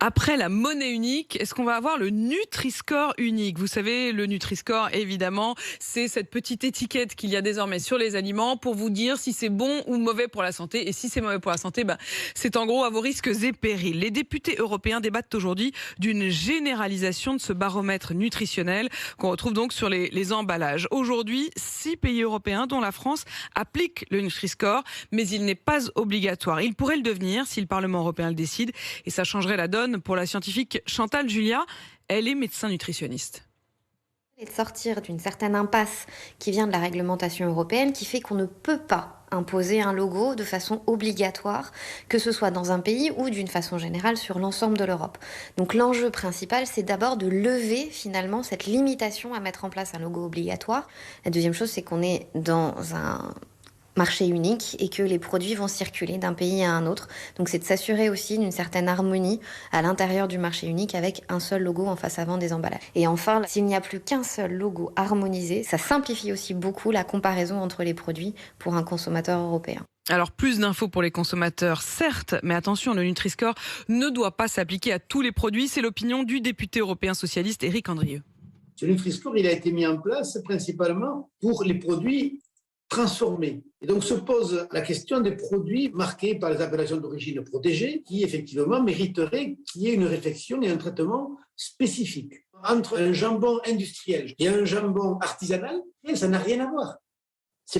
Après la monnaie unique, est-ce qu'on va avoir le Nutri-Score unique? Vous savez, le Nutri-Score, évidemment, c'est cette petite étiquette qu'il y a désormais sur les aliments pour vous dire si c'est bon ou mauvais pour la santé. Et si c'est mauvais pour la santé, c'est en gros à vos risques et périls. Les députés européens débattent aujourd'hui d'une généralisation de ce baromètre nutritionnel qu'on retrouve donc sur les emballages. Aujourd'hui, 6 pays européens, dont la France, appliquent le Nutri-Score, mais il n'est pas obligatoire. Il pourrait le devenir si le Parlement européen le décide, et ça changerait la donne pour la scientifique Chantal Julia. Elle est médecin nutritionniste. Et de sortir d'une certaine impasse qui vient de la réglementation européenne qui fait qu'on ne peut pas imposer un logo de façon obligatoire, que ce soit dans un pays ou d'une façon générale sur l'ensemble de l'Europe. Donc l'enjeu principal, c'est d'abord de lever finalement cette limitation à mettre en place un logo obligatoire. La deuxième chose, c'est qu'on est dans un marché unique et que les produits vont circuler d'un pays à un autre. Donc c'est de s'assurer aussi d'une certaine harmonie à l'intérieur du marché unique avec un seul logo en face avant des emballages. Et enfin, s'il n'y a plus qu'un seul logo harmonisé, ça simplifie aussi beaucoup la comparaison entre les produits pour un consommateur européen. Alors plus d'infos pour les consommateurs, certes, mais attention, le Nutri-Score ne doit pas s'appliquer à tous les produits. C'est l'opinion du député européen socialiste Éric Andrieux. Ce Nutri-Score, il a été mis en place principalement pour les produits transformés. Et donc se pose la question des produits marqués par les appellations d'origine protégée qui effectivement mériteraient qu'il y ait une réflexion et un traitement spécifique. Entre un jambon industriel et un jambon artisanal, ça n'a rien à voir.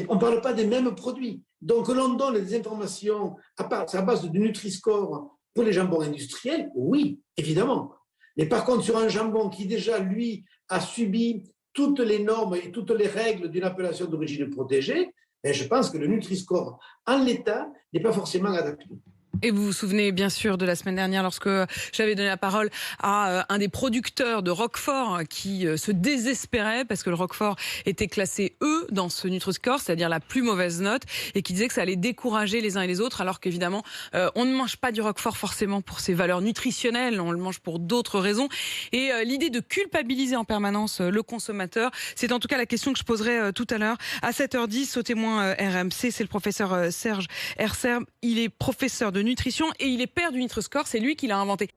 On ne parle pas des mêmes produits. Donc l'on donne des informations à base du Nutri-Score pour les jambons industriels, oui, évidemment. Mais par contre, sur un jambon qui déjà, lui, a subi toutes les normes et toutes les règles d'une appellation d'origine protégée, je pense que le Nutri-Score, en l'état, n'est pas forcément adapté. Et vous vous souvenez bien sûr de la semaine dernière lorsque j'avais donné la parole à un des producteurs de Roquefort qui se désespérait parce que le Roquefort était classé E dans ce Nutri-Score, c'est-à-dire la plus mauvaise note, et qui disait que ça allait décourager les uns et les autres, alors qu'évidemment on ne mange pas du Roquefort forcément pour ses valeurs nutritionnelles, on le mange pour d'autres raisons. Et l'idée de culpabiliser en permanence le consommateur, c'est en tout cas la question que je poserai tout à l'heure à 7h10 au témoin RMC. C'est le professeur Serge Herser, il est professeur de nutrition et il est père du Nutri-Score, c'est lui qui l'a inventé.